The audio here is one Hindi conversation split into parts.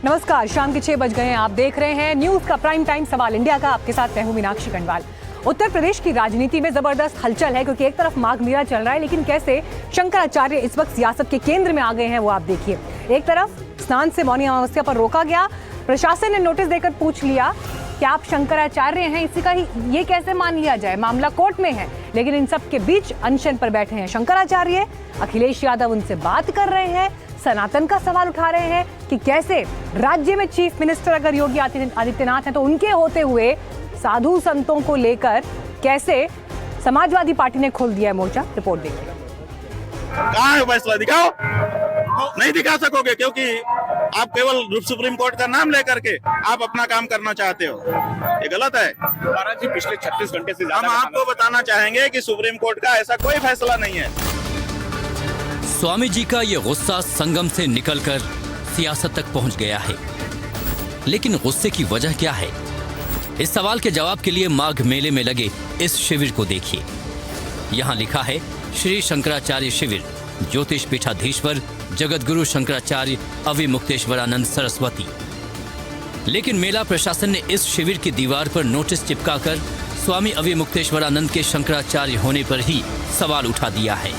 नमस्कार, शाम के 6 बज गए हैं। आप देख रहे हैं न्यूज का प्राइम टाइम सवाल इंडिया का। आपके साथ मैं हूं मीनाक्षी गढ़वाल। उत्तर प्रदेश की राजनीति में जबरदस्त हलचल है, क्योंकि एक तरफ माघ मेला चल रहा है, लेकिन कैसे शंकराचार्य इस वक्त सियासत के केंद्र में आ गए हैं वो आप देखिए। एक तरफ स्नान से मौनी अमावस्या पर रोका गया, प्रशासन ने नोटिस देकर पूछ लिया कि आप शंकराचार्य हैं, इसी का ही ये कैसे मान लिया जाए, मामला कोर्ट में है। लेकिन इन सब के बीच अनशन पर बैठे हैं शंकराचार्य। अखिलेश यादव उनसे बात कर रहे हैं, सनातन का सवाल उठा रहे हैं कि कैसे राज्य में चीफ मिनिस्टर अगर योगी आदित्यनाथ हैं तो उनके होते हुए साधु संतों को लेकर कैसे समाजवादी पार्टी ने खोल दिया है मोर्चा। रिपोर्ट देखिए। कहाँ है फैसला? दिखाओ। नहीं दिखा सकोगे, क्योंकि आप केवल सुप्रीम कोर्ट का नाम लेकर के आप अपना काम करना चाहते हो। ये गलत है। महाराज जी, पिछले 36 घंटे से हम आपको बताना चाहेंगे कि सुप्रीम कोर्ट का ऐसा कोई फैसला नहीं है। स्वामी जी का ये गुस्सा संगम से निकलकर सियासत तक पहुंच गया है, लेकिन गुस्से की वजह क्या है? इस सवाल के जवाब के लिए माघ मेले में लगे इस शिविर को देखिए। यहाँ लिखा है श्री शंकराचार्य शिविर, ज्योतिष पीठाधीश्वर जगतगुरु शंकराचार्य अविमुक्तेश्वरानंद सरस्वती। लेकिन मेला प्रशासन ने इस शिविर की दीवार पर नोटिस चिपकाकर स्वामी अविमुक्तेश्वरानंद के शंकराचार्य होने पर ही सवाल उठा दिया है।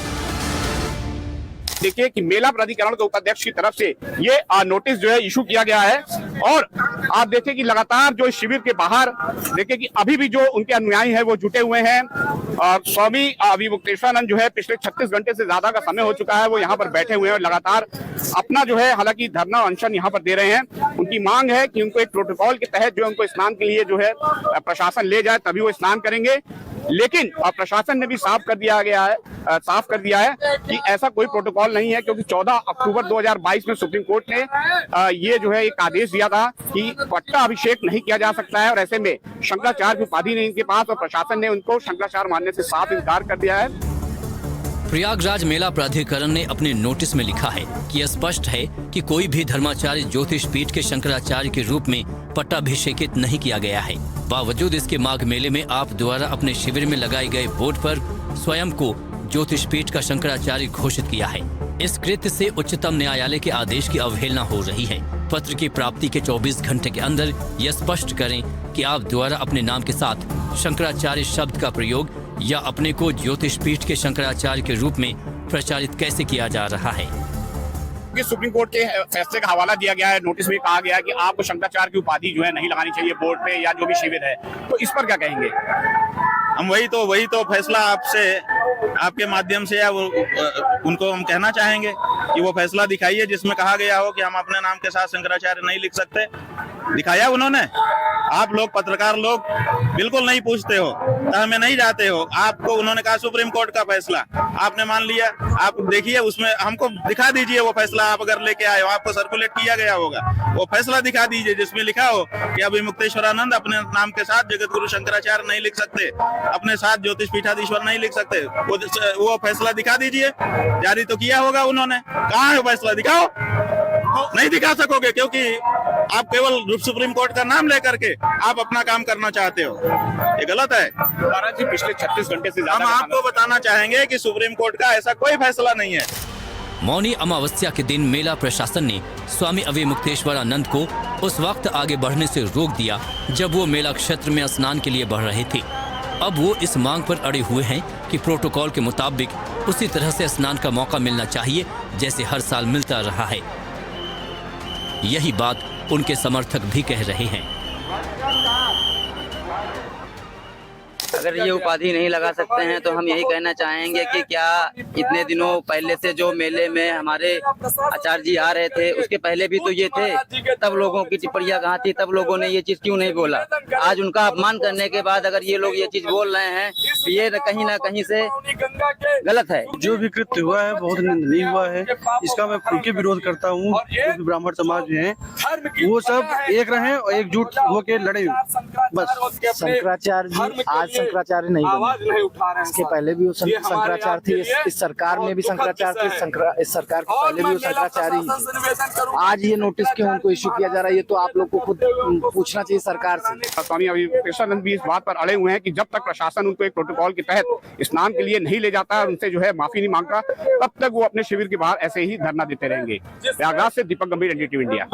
देखिए कि मेला प्राधिकरण के उपाध्यक्ष की तरफ से ये नोटिस जो है इशू किया गया है, और आप देखें कि लगातार जो शिविर के बाहर देखिए कि अभी भी जो उनके अनुयायी हैं वो जुटे हुए हैं। और स्वामी अविमुक्तेश्वरानंद जो है पिछले 36 घंटे से ज्यादा का समय हो चुका है, वो यहाँ पर बैठे हुए हैं और लगातार अपना जो है हालांकि धरना अनशन यहाँ पर दे रहे हैं। उनकी मांग है कि उनको एक प्रोटोकॉल के तहत जो उनको स्नान के लिए जो है प्रशासन ले जाए, तभी वो स्नान करेंगे। लेकिन प्रशासन ने भी साफ कर दिया है कि ऐसा कोई प्रोटोकॉल नहीं है, क्योंकि 14 अक्टूबर 2022 में सुप्रीम कोर्ट ने ये जो है एक आदेश दिया था कि पट्टा अभिषेक नहीं किया जा सकता है, और ऐसे में शंकराचार्य की उपाधि नहीं इनके पास, और प्रशासन ने उनको शंकराचार्य मानने से साफ इनकार कर दिया है। प्रयागराज मेला प्राधिकरण ने अपने नोटिस में लिखा है कि स्पष्ट है कि कोई भी धर्माचार्य ज्योतिष पीठ के शंकराचार्य के रूप में पट्टाभिषेकित नहीं किया गया है। बावजूद इसके माघ मेले में आप द्वारा अपने शिविर में लगाए गए बोर्ड पर स्वयं को ज्योतिष पीठ का शंकराचार्य घोषित किया है। इस कृत्य से उच्चतम न्यायालय के आदेश की अवहेलना हो रही है। पत्र की प्राप्ति के 24 घंटे के अंदर यह स्पष्ट करें कि आप द्वारा अपने नाम के साथ शंकराचार्य शब्द का प्रयोग या अपने को ज्योतिष पीठ के शंकराचार्य के रूप में प्रचारित कैसे किया जा रहा है। सुप्रीम कोर्ट के फैसले का हवाला दिया गया है। नोटिस में कहा गया है कि आपको शंकराचार्य की उपाधि जो है नहीं लगानी चाहिए बोर्ड पे या जो भी शिविर है, तो इस पर क्या कहेंगे? हम वही तो फैसला आपके माध्यम से या उनको हम कहना चाहेंगे कि वो फैसला दिखाइए जिसमें कहा गया हो कि हम अपने नाम के साथ शंकराचार्य नहीं लिख सकते। दिखाया उन्होंने? आप लोग पत्रकार लोग बिल्कुल नहीं पूछते हो, हमें नहीं जाते हो। आपको उन्होंने कहा सुप्रीम कोर्ट का फैसला, आपने मान लिया। आप देखिए उसमें हमको दिखा दीजिए वो फैसला, आप अगर लेके आए हो, आपको सर्कुलेट किया गया होगा, वो फैसला दिखा दीजिए जिसमें लिखा हो कि अविमुक्तेश्वरानंद अपने नाम के साथ जगतगुरु शंकराचार्य नहीं लिख सकते, अपने साथ ज्योतिष पीठाधीश्वर नहीं लिख सकते। वो फैसला दिखा दीजिए। जारी तो किया होगा उन्होंने। कहाँ है फैसला? दिखाओ। नहीं दिखा सकोगे, क्योंकि आप केवल सुप्रीम कोर्ट का नाम लेकर के आप अपना काम करना चाहते हो। ये गलत है। महाराज जी, पिछले 36 घंटे से हम आपको बताना चाहेंगे कि सुप्रीम कोर्ट का ऐसा कोई फैसला नहीं है। मौनी अमावस्या के दिन मेला प्रशासन ने स्वामी अविमुक्तेश्वरानंद को उस वक्त आगे बढ़ने से रोक दिया जब वो मेला क्षेत्र में स्नान के लिए बढ़ रहे थे। अब वो इस मांग पर अड़े हुए हैं कि प्रोटोकॉल के मुताबिक उसी तरह से स्नान का मौका मिलना चाहिए जैसे हर साल मिलता रहा है। यही बात उनके समर्थक भी कह रहे हैं। अगर ये उपाधि नहीं लगा सकते हैं तो हम यही कहना चाहेंगे कि क्या इतने दिनों पहले से जो मेले में हमारे आचार्य जी आ रहे थे, उसके पहले भी तो ये थे, तब लोगों की टिप्पणियां कहाँ थी? तब लोगों ने ये चीज क्यों नहीं बोला? आज उनका अपमान करने के बाद अगर ये लोग ये चीज बोल रहे हैं तो ये कहीं ना कहीं से गलत है। जो भी कृत्य हुआ है बहुत निंदनीय हुआ है, इसका मैं खुल के विरोध करता हूँ। जो भी ब्राह्मण समाज में है वो सब एक रहे और एकजुट होकर लड़े बस। शंकराचार्य जी आज शंकराचार्य नहीं बने, इसके पहले भी वो शंकराचार्य थी, इस सरकार में भी शंकराचार्य थे, इस सरकार के पहले भी वो शंकराचार्य ही थे। आज ये नोटिस क्यों उनको इशू किया जा रहा है, ये तो आप लोग को खुद पूछना चाहिए सरकार से। स्वामी अविमुक्तेश्वरानंद भी इस बात पर अड़े हुए हैं कि जब तक प्रशासन उनको एक प्रोटोकॉल के तहत स्नान के लिए नहीं ले जाता है, उनसे जो है माफी नहीं मांगता, तब तक वो अपने शिविर के बाहर ऐसे ही धरना देते रहेंगे। प्रयागराज से दीपक गंभीर, एनडीटीवी इंडिया।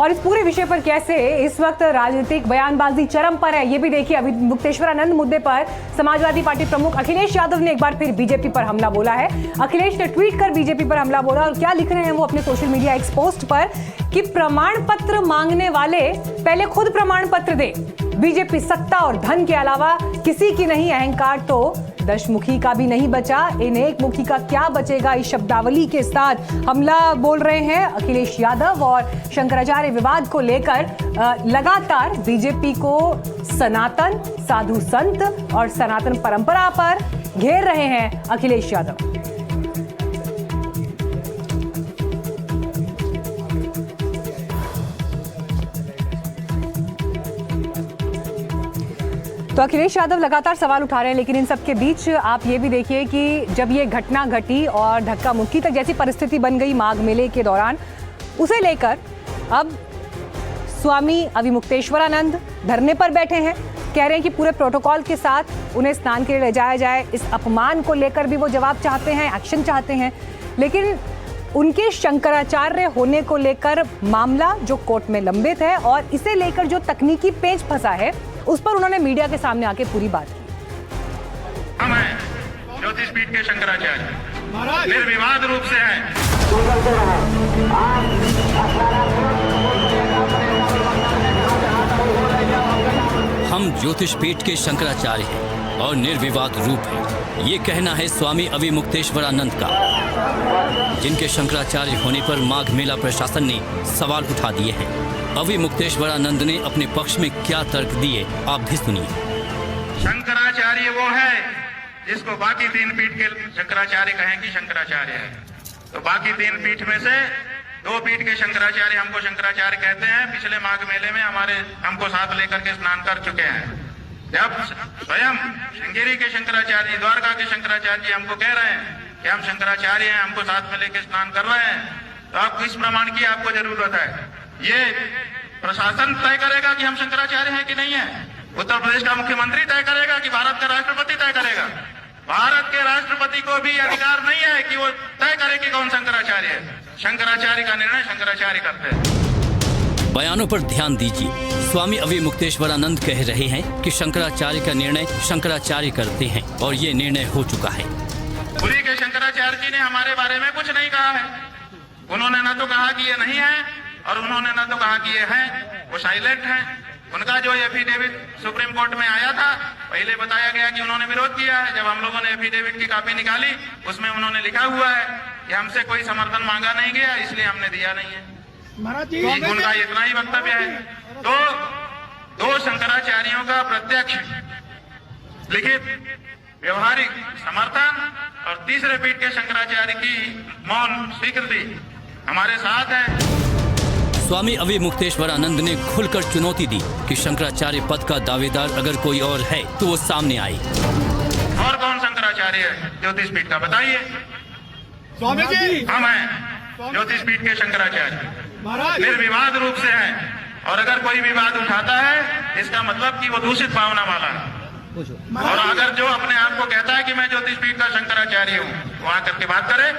और इस पूरे विषय पर कैसे इस वक्त राजनीतिक बयानबाजी चरम पर है, ये भी देखिए। अभी मुक्तेश्वरानंद मुद्दे पर समाजवादी पार्टी प्रमुख अखिलेश यादव ने एक बार फिर बीजेपी पर हमला बोला है। अखिलेश ने ट्वीट कर बीजेपी पर हमला बोला और क्या लिख रहे हैं वो अपने सोशल मीडिया एक्स पोस्ट पर कि प्रमाण पत्र मांगने वाले पहले खुद प्रमाण पत्र दे। बीजेपी सत्ता और धन के अलावा किसी की नहीं, अहंकार तो दशमुखी का भी नहीं बचा, इन एक मुखी का क्या बचेगा। इस शब्दावली के साथ हमला बोल रहे हैं अखिलेश यादव और शंकराचार्य विवाद को लेकर लगातार बीजेपी को सनातन, साधु संत और सनातन परंपरा पर घेर रहे हैं अखिलेश यादव। तो अखिलेश यादव लगातार सवाल उठा रहे हैं, लेकिन इन सब के बीच आप ये भी देखिए कि जब ये घटना घटी और धक्का मुक्की तक जैसी परिस्थिति बन गई माघ मेले के दौरान, उसे लेकर अब स्वामी अविमुक्तेश्वरानंद धरने पर बैठे हैं। कह रहे हैं कि पूरे प्रोटोकॉल के साथ उन्हें स्नान के लिए ले जाया जाए। इस अपमान को लेकर भी वो जवाब चाहते हैं, एक्शन चाहते हैं। लेकिन उनके शंकराचार्य होने को लेकर मामला जो कोर्ट में लंबित है और इसे लेकर जो तकनीकी पेच फंसा है, उस पर उन्होंने मीडिया के सामने आके पूरी बात की। हम हैं ज्योतिष पीठ के शंकराचार्य, निर्विवाद रूप से हैं। हम ज्योतिष पीठ के शंकराचार्य हैं और निर्विवाद रूप है, ये कहना है स्वामी अविमुक्तेश्वरानंद का, जिनके शंकराचार्य होने पर माघ मेला प्रशासन ने सवाल उठा दिए हैं। अविमुक्तेश्वरानंद ने अपने पक्ष में क्या तर्क दिए, आप भी सुनिए। शंकराचार्य वो है जिसको बाकी तीन पीठ के शंकराचार्य कहें कि शंकराचार्य है। तो बाकी तीन पीठ में से दो पीठ के शंकराचार्य हमको शंकराचार्य कहते हैं। पिछले माघ मेले में हमको साथ लेकर के स्नान कर चुके हैं। जब स्वयं श्रृंगेरी के शंकराचार्य, द्वारका के शंकराचार्य जी हमको कह रहे हैं कि हम शंकराचार्य हैं, हमको साथ में लेकर स्नान कर रहे हैं, तो आपको इस प्रमाण की आपको जरूरत है। ये प्रशासन तय करेगा कि हम शंकराचार्य हैं कि नहीं है। उत्तर प्रदेश का मुख्यमंत्री तय करेगा कि भारत का राष्ट्रपति तय करेगा। भारत के राष्ट्रपति को भी अधिकार नहीं है कि वो तय करे कि कौन शंकराचार्य है। शंकराचार्य का निर्णय शंकराचार्य करते हैं। बयानों पर ध्यान दीजिए। स्वामी अविमुक्तेश्वरानंद कह रहे हैं कि शंकराचार्य का निर्णय शंकराचार्य करते हैं और ये निर्णय हो चुका है। पुरी के शंकराचार्य जी ने हमारे बारे में कुछ नहीं कहा है। उन्होंने न तो कहा कि ये नहीं है और उन्होंने न तो कहा कि ये है, वो साइलेंट है। उनका जो एफिडेविट सुप्रीम कोर्ट में आया था, पहले बताया गया कि उन्होंने विरोध किया है। जब हम लोगों ने एफिडेविट की कॉपी निकाली, उसमें उन्होंने लिखा हुआ है कि हमसे कोई समर्थन मांगा नहीं गया, इसलिए हमने दिया नहीं है। उनका इतना ही वक्तव्य है। तो दो शंकराचार्यों का प्रत्यक्ष लिखित व्यवहारिक समर्थन और तीसरे पीठ के शंकराचार्य की मौन स्वीकृति हमारे साथ है। स्वामी अविमुक्तेश्वरानंद ने खुलकर चुनौती दी कि शंकराचार्य पद का दावेदार अगर कोई और है तो वो सामने आए। और कौन शंकराचार्य है ज्योतिष पीठ का, बताइए। स्वामी जी, हम हैं ज्योतिष पीठ के शंकराचार्य, निर्विवाद रूप से हैं। और अगर कोई विवाद उठाता है, इसका मतलब कि वो दूषित भावना वाला है। और अगर जो अपने आप को कहता है कि मैं ज्योतिष पीठ का शंकराचार्य हूँ, वो आकर के बात करे।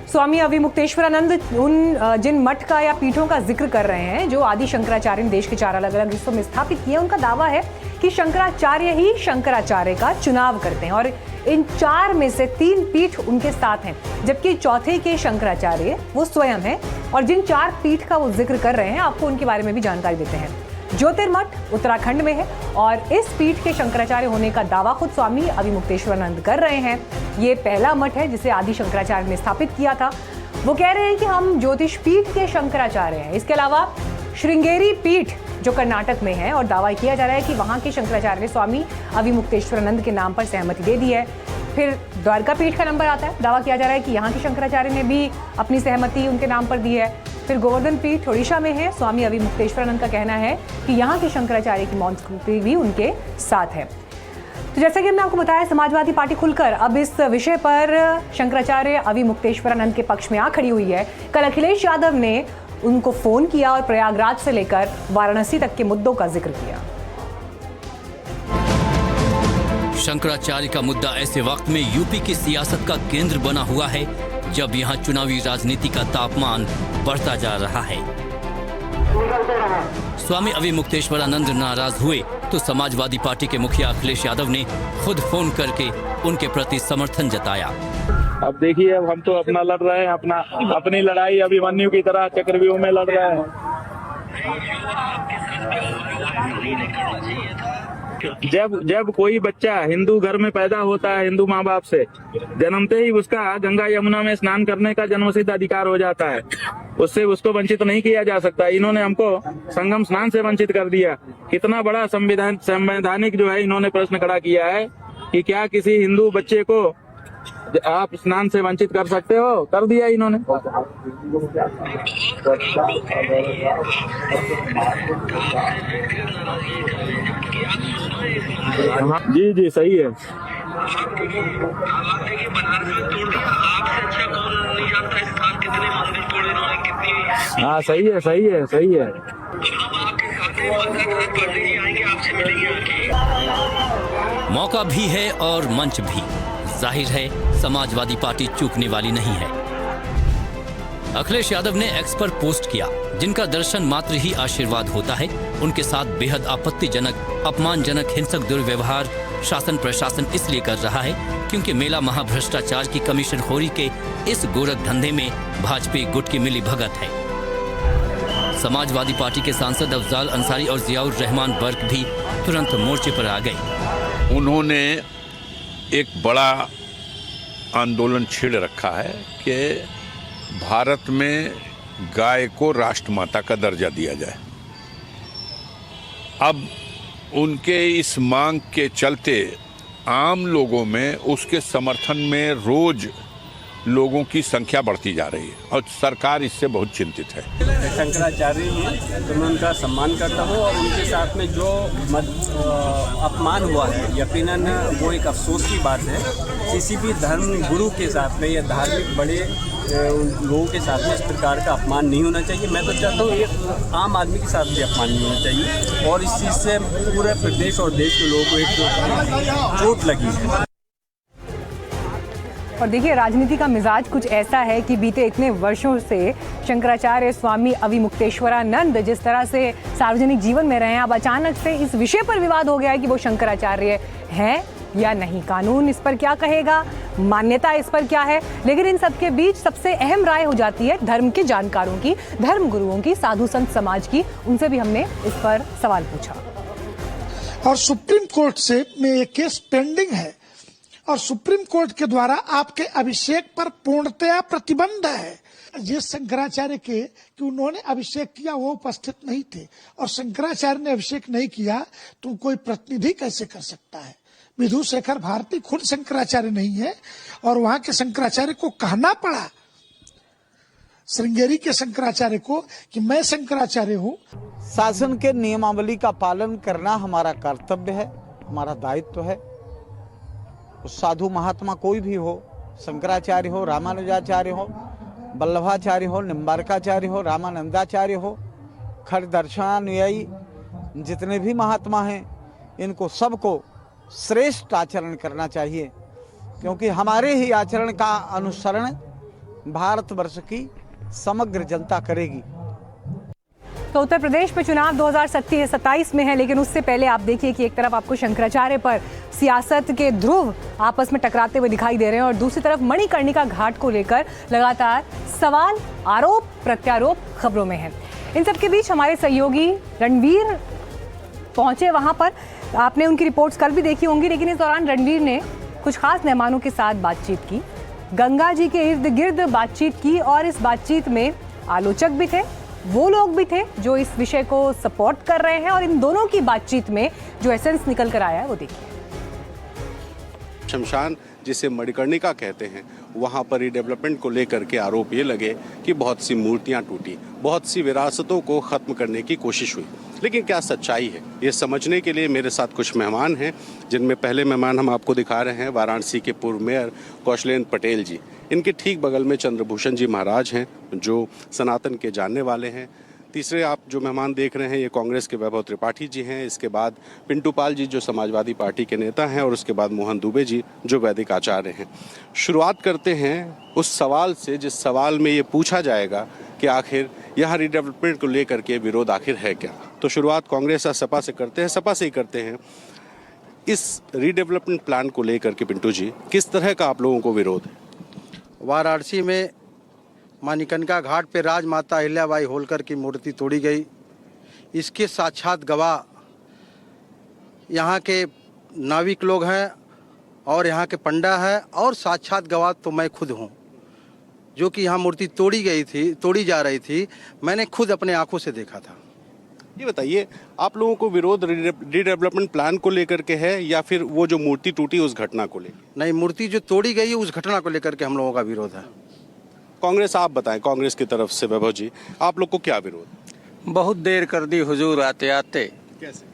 स्वामी अविमुक्तेश्वरानंद उन जिन मठ का या पीठों का जिक्र कर रहे हैं जो आदि शंकराचार्य ने देश के 4 अलग अलग हिस्सों में स्थापित किए, उनका दावा है कि शंकराचार्य ही शंकराचार्य का चुनाव करते हैं और इन 4 में से 3 पीठ उनके साथ हैं, जबकि चौथे के शंकराचार्य वो स्वयं हैं। और जिन 4 पीठ का वो जिक्र कर रहे हैं, आपको उनके बारे में भी जानकारी देते हैं। ज्योतिर्मठ उत्तराखंड में है और इस पीठ के शंकराचार्य होने का दावा खुद स्वामी अविमुक्तेश्वरानंद कर रहे हैं। ये पहला मठ है जिसे आदि शंकराचार्य ने स्थापित किया था। वो कह रहे हैं कि हम ज्योतिष पीठ के शंकराचार्य हैं। इसके अलावा श्रृंगेरी पीठ जो कर्नाटक में है और दावा किया जा रहा है कि वहाँ के शंकराचार्य ने स्वामी अविमुक्तेश्वरानंद के नाम पर सहमति दे दी है। फिर द्वारका पीठ का नंबर आता है, दावा किया जा रहा है कि यहाँ के शंकराचार्य ने भी अपनी सहमति उनके नाम पर दी है। फिर गोवर्धन पीठ ओडिशा में है, स्वामी अविमुक्तेश्वरानंद का कहना है कि यहाँ के शंकराचार्य की मौन स्मृति भी उनके साथ है। तो जैसा कि हमने आपको बताया, समाजवादी पार्टी खुलकर अब इस विषय पर शंकराचार्य अविमुक्तेश्वरानंद के पक्ष में आ खड़ी हुई है। कल अखिलेश यादव ने उनको फोन किया और प्रयागराज से लेकर वाराणसी तक के मुद्दों का जिक्र किया। शंकराचार्य का मुद्दा ऐसे वक्त में यूपी की सियासत का केंद्र बना हुआ है जब यहाँ चुनावी राजनीति का तापमान बढ़ता जा रहा है। स्वामी अविमुक्तेश्वरानंद नाराज हुए तो समाजवादी पार्टी के मुखिया अखिलेश यादव ने खुद फोन करके उनके प्रति समर्थन जताया। अब देखिए, अब हम तो अपना लड़ रहे हैं, अपनी लड़ाई अभिमन्यु की तरह चक्रव्यूह में लड़ रहे हैं। जब कोई बच्चा हिंदू घर में पैदा होता है, हिंदू माँ बाप से, जन्मते ही उसका गंगा यमुना में स्नान करने का जन्मसिद्ध अधिकार हो जाता है। उससे उसको वंचित नहीं किया जा सकता। इन्होंने हमको संगम स्नान से वंचित कर दिया। कितना बड़ा संवैधानिक जो है इन्होंने प्रश्न खड़ा किया है कि क्या किसी हिंदू बच्चे को आप स्नान से वंचित कर सकते हो? कर दिया इन्होंने। जी सही है। हाँ सही है। मौका भी है और मंच भी। जाहिर है समाजवादी पार्टी चूकने वाली नहीं है। अखिलेश यादव ने एक्स पर पोस्ट किया, जिनका दर्शन मात्र ही आशीर्वाद होता है। उनके साथ बेहद आपत्तिजनक, अपमानजनक, हिंसक दुर्व्यवहार शासन प्रशासन इसलिए कर रहा है क्योंकि मेला महाभ्रष्टाचार की कमीशनखोरी के इस गोरख धंधे में भाजपा गुट की मिली भगत है। समाजवादी पार्टी के सांसद अफजाल अंसारी और जियाउर रहमान बर्क भी तुरंत मोर्चे पर आ गए। उन्होंने एक बड़ा आंदोलन छेड़ रखा है कि भारत में गाय को राष्ट्रमाता का दर्जा दिया जाए। अब उनके इस मांग के चलते आम लोगों में उसके समर्थन में रोज लोगों की संख्या बढ़ती जा रही है और सरकार इससे बहुत चिंतित है। शंकराचार्य हैं तो मैं उनका सम्मान करता हूँ और उनके साथ में जो अपमान हुआ है यकीनन वो एक अफसोस की बात है। किसी भी धर्म गुरु के साथ में या धार्मिक बड़े लोगों के साथ में इस प्रकार का अपमान नहीं होना चाहिए। मैं तो चाहता हूँ एक आम आदमी के साथ भी अपमान नहीं होना चाहिए और इस चीज़ से पूरे प्रदेश और देश के लोगों को एक चोट लगी है। और देखिए, राजनीति का मिजाज कुछ ऐसा है कि बीते इतने वर्षों से शंकराचार्य स्वामी अविमुक्तेश्वरानंद जिस तरह से सार्वजनिक जीवन में रहे हैं, अब अचानक से इस विषय पर विवाद हो गया है कि वो शंकराचार्य हैं या नहीं। कानून इस पर क्या कहेगा, मान्यता इस पर क्या है। लेकिन इन सब के बीच सबसे अहम राय हो जाती है धर्म के जानकारों की, धर्म गुरुओं की, साधु संत समाज की। उनसे भी हमने इस पर सवाल पूछा। और सुप्रीम कोर्ट से में ये केस पेंडिंग है और सुप्रीम कोर्ट के द्वारा आपके अभिषेक पर पूर्णतया प्रतिबंध है। जिस शंकराचार्य के कि उन्होंने अभिषेक किया वो उपस्थित नहीं थे और शंकराचार्य ने अभिषेक नहीं किया तो कोई प्रतिनिधि कैसे कर सकता है। विधु शेखर भारती खुद शंकराचार्य नहीं है और वहां के शंकराचार्य को कहना पड़ा, श्रृंगेरी के शंकराचार्य को, कि मैं शंकराचार्य हूँ। शासन के नियमावली का पालन करना हमारा कर्तव्य है, हमारा दायित्व है। साधु महात्मा कोई भी हो, शंकराचार्य हो, रामानुजाचार्य हो, वल्लभाचार्य हो, निम्बारकाचार्य हो, रामानंदाचार्य हो, खर दर्शनानुयायी जितने भी महात्मा हैं, इनको सबको श्रेष्ठ आचरण करना चाहिए क्योंकि हमारे ही आचरण का अनुसरण भारतवर्ष की समग्र जनता करेगी। तो उत्तर प्रदेश में चुनाव 2027 में है, लेकिन उससे पहले आप देखिए कि एक तरफ आपको शंकराचार्य पर सियासत के ध्रुव आपस में टकराते हुए दिखाई दे रहे हैं और दूसरी तरफ मणिकर्णिका घाट को लेकर लगातार सवाल, आरोप प्रत्यारोप खबरों में है। इन सब के बीच हमारे सहयोगी रणवीर पहुंचे वहां पर। आपने उनकी रिपोर्ट्स कल भी देखी होंगी, लेकिन इस दौरान रणवीर ने कुछ खास मेहमानों के साथ बातचीत की, गंगा जी के इर्द गिर्द बातचीत की और इस बातचीत में आलोचक भी थे, वो लोग भी थे जो इस विषय को सपोर्ट कर रहे हैं और इन दोनों की बातचीत में जो एसेंस निकल कर आया है वो देखिए। शमशान जिसे मणिकर्णिका कहते हैं, वहाँ पर रिडेवलपमेंट को लेकर के आरोप ये लगे कि बहुत सी मूर्तियाँ टूटी, बहुत सी विरासतों को ख़त्म करने की कोशिश हुई। लेकिन क्या सच्चाई है, ये समझने के लिए मेरे साथ कुछ मेहमान हैं, जिनमें पहले मेहमान हम आपको दिखा रहे हैं वाराणसी के पूर्व मेयर कौशलेंद्र पटेल जी। इनके ठीक बगल में चंद्रभूषण जी महाराज हैं जो सनातन के जानने वाले हैं। तीसरे आप जो मेहमान देख रहे हैं ये कांग्रेस के वैभव त्रिपाठी जी हैं, इसके बाद पिंटू पाल जी जो समाजवादी पार्टी के नेता हैं, और उसके बाद मोहन दुबे जी जो वैदिक आचार्य हैं। शुरुआत करते हैं उस सवाल से जिस सवाल में ये पूछा जाएगा कि आखिर यहाँ रीडेवलपमेंट को लेकर के विरोध आखिर है क्या। तो शुरुआत कांग्रेस और सपा से करते हैं, सपा से ही करते हैं। इस रीडेवलपमेंट प्लान को लेकर के पिंटू जी किस तरह का आप लोगों को विरोध है? वाराणसी में मानिकंका घाट पे राजमाता अहिल्याबाई होलकर की मूर्ति तोड़ी गई। इसके साक्षात गवाह यहाँ के नाविक लोग हैं और यहाँ के पंडा हैं, और साक्षात गवाह तो मैं खुद हूँ, जो कि यहाँ मूर्ति तोड़ी जा रही थी। मैंने खुद अपने आंखों से देखा था। ये बताइए, आप लोगों को विरोध रीडेवलपमेंट प्लान को लेकर के है या फिर वो जो मूर्ति टूटी उस घटना को लेकर? नहीं, मूर्ति जो तोड़ी गई है उस घटना को लेकर के हम लोगों का विरोध है। कांग्रेस, आप बताएं, कांग्रेस की तरफ से वैभव जी आप लोग को क्या विरोध? बहुत देर कर दी हुजूर आते आते। कैसे?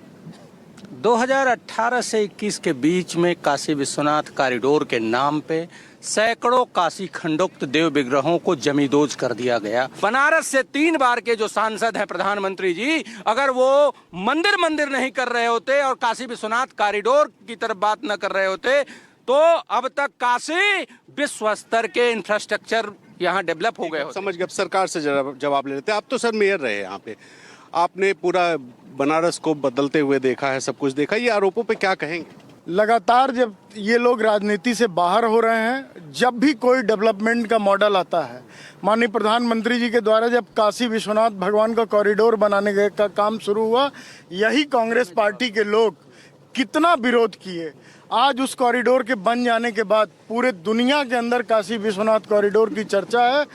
2018 से 21 के बीच में काशी विश्वनाथ कॉरिडोर के नाम पे सैकड़ों काशी खंडोक्त देव विग्रहों को जमींदोज कर दिया गया। बनारस से 3 बार के जो सांसद हैं प्रधानमंत्री जी, अगर वो मंदिर नहीं कर रहे होते और काशी विश्वनाथ कॉरिडोर की तरफ बात न कर रहे होते तो अब तक काशी विश्व स्तर के इंफ्रास्ट्रक्चर यहाँ डेवलप हो गए होते। समझ गए, सरकार से जवाब ले लेते हैं। आप तो सर मेयर रहे यहाँ पे, आपने पूरा बनारस को बदलते हुए देखा है, सब कुछ देखा, ये आरोपों पे क्या कहेंगे? लगातार जब ये लोग राजनीति से बाहर हो रहे हैं, जब भी कोई डेवलपमेंट का मॉडल आता है, माननीय प्रधानमंत्री जी के द्वारा जब काशी विश्वनाथ भगवान का कॉरिडोर बनाने का काम शुरू हुआ, यही कांग्रेस पार्टी के लोग कितना विरोध किए। आज उस कॉरिडोर के बन जाने के बाद पूरे दुनिया के अंदर काशी विश्वनाथ कॉरिडोर की चर्चा है।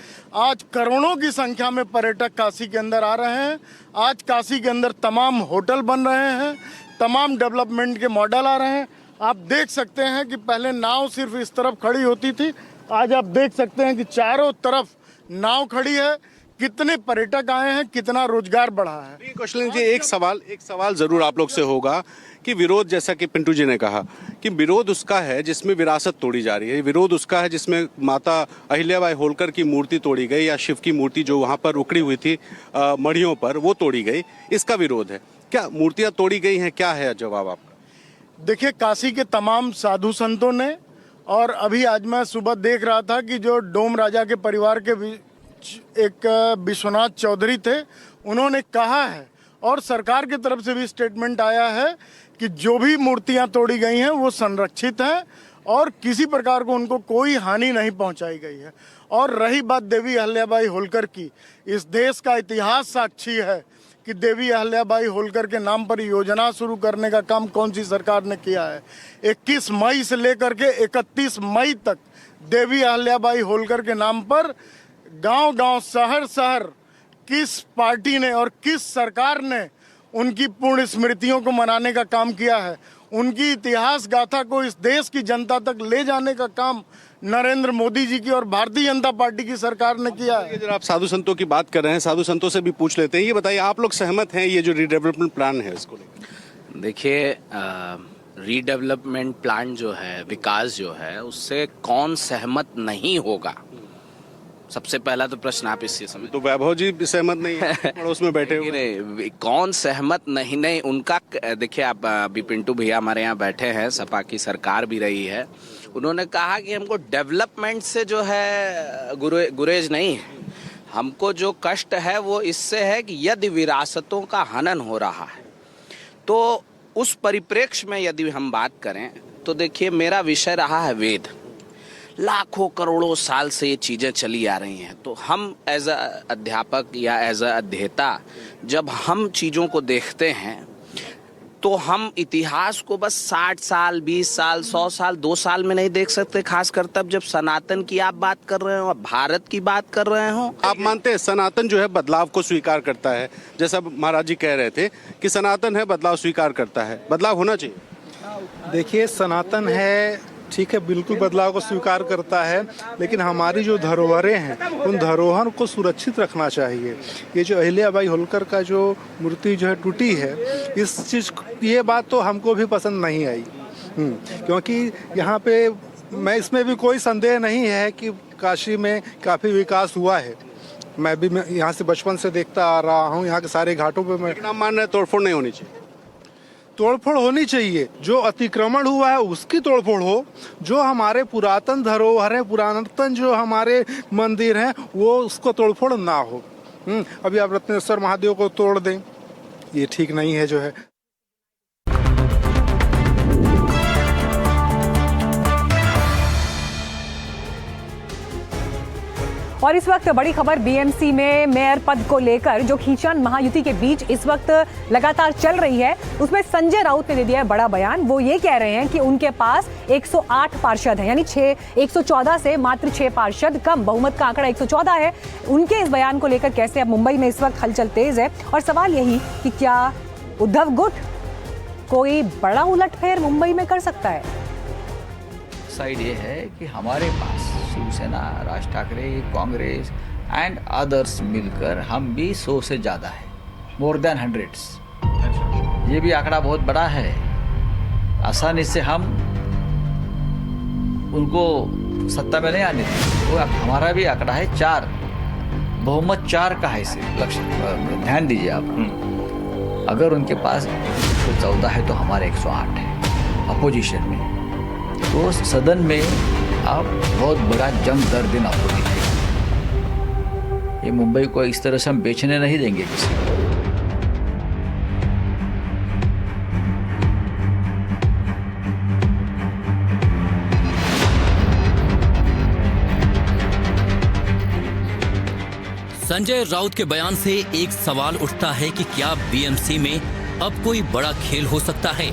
आज करोड़ों की संख्या में पर्यटक काशी के अंदर आ रहे हैं। आज काशी के अंदर तमाम होटल बन रहे हैं, तमाम डेवलपमेंट के मॉडल आ रहे हैं। आप देख सकते हैं कि पहले नाव सिर्फ इस तरफ खड़ी होती थी, आज आप देख सकते हैं कि चारों तरफ नाव खड़ी है। कितने पर्यटक आए हैं, कितना रोजगार बढ़ा है। कौशल जी, एक सवाल जरूर आप लोग से होगा कि विरोध, जैसा कि पिंटू जी ने कहा कि विरोध उसका है जिसमें विरासत तोड़ी जा रही है, विरोध उसका है जिसमें माता अहिल्याबाई होलकर की मूर्ति तोड़ी गई या शिव की मूर्ति जो वहां पर उकड़ी हुई थी मढ़ियों पर वो तोड़ी गई, इसका विरोध है। क्या मूर्तियां तोड़ी गई हैं, क्या है जवाब आपका? देखिए, काशी के तमाम साधु संतों ने, और अभी आज मैं सुबह देख रहा था कि जो डोम राजा के परिवार के एक विश्वनाथ चौधरी थे, उन्होंने कहा है और सरकार की तरफ से भी स्टेटमेंट आया है कि जो भी मूर्तियां तोड़ी गई हैं वो संरक्षित हैं और किसी प्रकार को उनको कोई हानि नहीं पहुंचाई गई है। और रही बात देवी अहिल्याबाई होलकर की, इस देश का इतिहास साक्षी है कि देवी अहिल्याबाई होलकर के नाम पर योजना शुरू करने का काम कौन सी सरकार ने किया है। 21 मई से लेकर के 31 मई तक देवी अहिल्याबाई होलकर के नाम पर गांव-गांव, शहर-शहर किस पार्टी ने और किस सरकार ने उनकी पूर्ण स्मृतियों को मनाने का काम किया है। उनकी इतिहास गाथा को इस देश की जनता तक ले जाने का काम नरेंद्र मोदी जी की और भारतीय जनता पार्टी की सरकार ने किया है। जब आप साधु संतों की बात कर रहे हैं, साधु संतों से भी पूछ लेते हैं। ये बताइए, आप लोग सहमत हैं ये जो रीडेवलपमेंट प्लान है इसको लेकर? देखिए, रीडेवलपमेंट प्लान जो है, विकास जो है, उससे कौन सहमत नहीं होगा? सबसे पहला तो प्रश्न आप इससे समझ। तो वैभव जी भी सहमत नहीं है, पड़ोस में बैठे हुए। नहीं, कौन सहमत नहीं उनका। देखिए, आप अभी पिंटू भैया हमारे यहाँ बैठे हैं, सपा की सरकार भी रही है, उन्होंने कहा कि हमको डेवलपमेंट से जो है गुरेज नहीं है, हमको जो कष्ट है वो इससे है कि यदि विरासतों का हनन हो रहा है, तो उस परिप्रेक्ष्य में यदि हम बात करें तो देखिए, मेरा विषय रहा है वेद। लाखों करोड़ों साल से ये चीज़ें चली आ रही हैं, तो हम एज अ अध्यापक या एज अ अध्येता जब हम चीज़ों को देखते हैं तो हम इतिहास को बस 60 साल, 20 साल, 100 साल, 2 साल में नहीं देख सकते, खासकर तब जब सनातन की आप बात कर रहे हो, भारत की बात कर रहे हो। आप मानते हैं सनातन जो है बदलाव को स्वीकार करता है? जैसा महाराज जी कह रहे थे कि सनातन है, बदलाव स्वीकार करता है, बदलाव होना चाहिए। देखिए, सनातन है, ठीक है, बिल्कुल बदलाव को स्वीकार करता है, लेकिन हमारी जो धरोहरें हैं उन धरोहर को सुरक्षित रखना चाहिए। ये जो अहिल्याबाई होलकर का जो मूर्ति जो है टूटी है, इस चीज़, ये बात तो हमको भी पसंद नहीं आई, क्योंकि यहाँ पे इसमें भी कोई संदेह नहीं है कि काशी में काफ़ी विकास हुआ है, मैं भी यहाँ से बचपन से देखता आ रहा हूँ, यहाँ के सारे घाटों पे मैं मान रहे तोड़फोड़ नहीं होनी चाहिए। तोड़फोड़ होनी चाहिए, जो अतिक्रमण हुआ है उसकी तोड़फोड़ हो, जो हमारे पुरातन धरोहर है, पुरातन जो हमारे मंदिर हैं वो उसको तोड़फोड़ ना हो। अभी आप रत्नेश्वर महादेव को तोड़ दें, ये ठीक नहीं है जो है। और इस वक्त बड़ी खबर बीएमसी में मेयर पद को लेकर जो खींचतान महायुति के बीच इस वक्त लगातार चल रही है, उसमें संजय राउत ने दे दिया है बड़ा बयान। वो ये कह रहे हैं कि उनके पास 108 पार्षद हैं, यानी 114 से मात्र 6 पार्षद कम, बहुमत का आंकड़ा 114 है। उनके इस बयान को लेकर कैसे अब मुंबई में इस वक्त हलचल तेज है, और सवाल यही कि क्या उद्धव गुट कोई बड़ा उलटफेर मुंबई में कर सकता है। साइड ये है कि हमारे पास शिवसेना, राज ठाकरे, कांग्रेस एंड अदर्स मिलकर हम भी 100 से ज़्यादा है, मोर देन 100। ये भी आंकड़ा बहुत बड़ा है, आसानी से हम उनको सत्ता में नहीं आने देंगे। वो हमारा भी आंकड़ा है 4, बहुमत 4 का है। इसे लक्ष्य ध्यान दीजिए आप, अगर उनके पास 114 है तो हमारे 108 है अपोजिशन में, तो सदन में आप बहुत बड़ा जंग दर दिन आपको दिखेगा। ये मुंबई को इस तरह से हम बेचने नहीं देंगे किसी को। संजय राउत के बयान से एक सवाल उठता है कि क्या बीएमसी में अब कोई बड़ा खेल हो सकता है।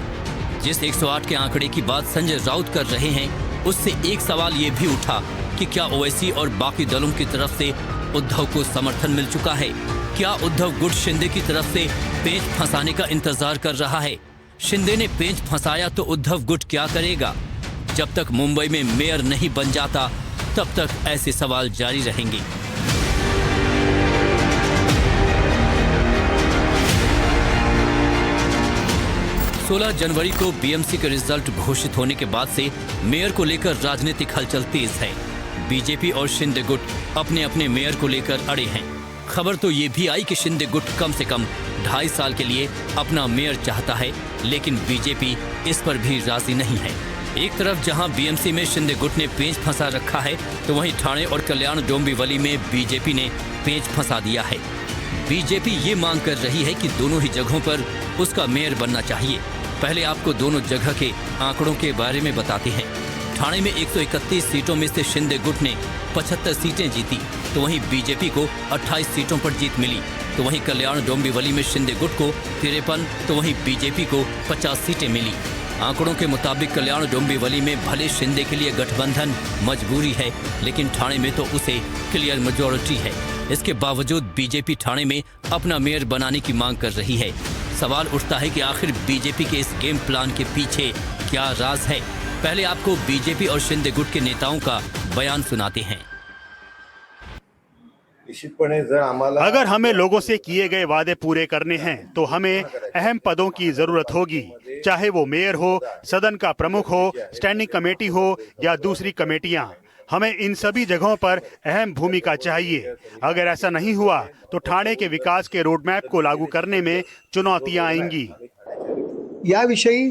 जिस 108 के आंकड़े की बात संजय राउत कर रहे हैं, उससे एक सवाल ये भी उठा कि क्या ओवैसी और बाकी दलों की तरफ से उद्धव को समर्थन मिल चुका है। क्या उद्धव गुट शिंदे की तरफ से पेंच फंसाने का इंतजार कर रहा है। शिंदे ने पेंच फंसाया तो उद्धव गुट क्या करेगा। जब तक मुंबई में मेयर नहीं बन जाता तब तक ऐसे सवाल जारी रहेंगे। सोलह जनवरी को बीएमसी के रिजल्ट घोषित होने के बाद से मेयर को लेकर राजनीतिक हलचल तेज है। बीजेपी और शिंदे गुट अपने अपने मेयर को लेकर अड़े हैं। खबर तो ये भी आई कि शिंदे गुट कम से कम 2.5 साल के लिए अपना मेयर चाहता है, लेकिन बीजेपी इस पर भी राजी नहीं है। एक तरफ जहां बीएमसी में शिंदे गुट ने पेंच फंसा रखा है, तो वहीं ठाणे और कल्याण डोंबिवली में बीजेपी ने पेंच फंसा दिया है। बीजेपी ये मांग कर रही है कि दोनों ही जगहों पर उसका मेयर बनना चाहिए। पहले आपको दोनों जगह के आंकड़ों के बारे में बताते हैं। ठाणे में 131 सीटों में से शिंदे गुट ने 75 सीटें जीती, तो वहीं बीजेपी को 28 सीटों पर जीत मिली। तो वहीं कल्याण डोंबिवली में शिंदे गुट को 53, तो वहीं बीजेपी को 50 सीटें मिली। आंकड़ों के मुताबिक कल्याण डोंबिवली में भले शिंदे के लिए गठबंधन मजबूरी है, लेकिन ठाणे में तो उसे क्लियर मेजॉरिटी है। इसके बावजूद बीजेपी ठाणे में अपना मेयर बनाने की मांग कर रही है। सवाल उठता है कि आखिर बीजेपी के इस गेम प्लान के पीछे क्या राज है। पहले आपको बीजेपी और शिंदे गुट के नेताओं का बयान सुनाते हैं। अगर हमें लोगों से किए गए वादे पूरे करने हैं तो हमें अहम पदों की जरूरत होगी, चाहे वो मेयर हो, सदन का प्रमुख हो, स्टैंडिंग कमेटी हो या दूसरी कमेटियां। हमें इन सभी जगहों पर अहम भूमिका चाहिए। अगर ऐसा नहीं हुआ तो ठाणे के विकास के रोडमैप को लागू करने में चुनौतियां आएंगी। याविषयी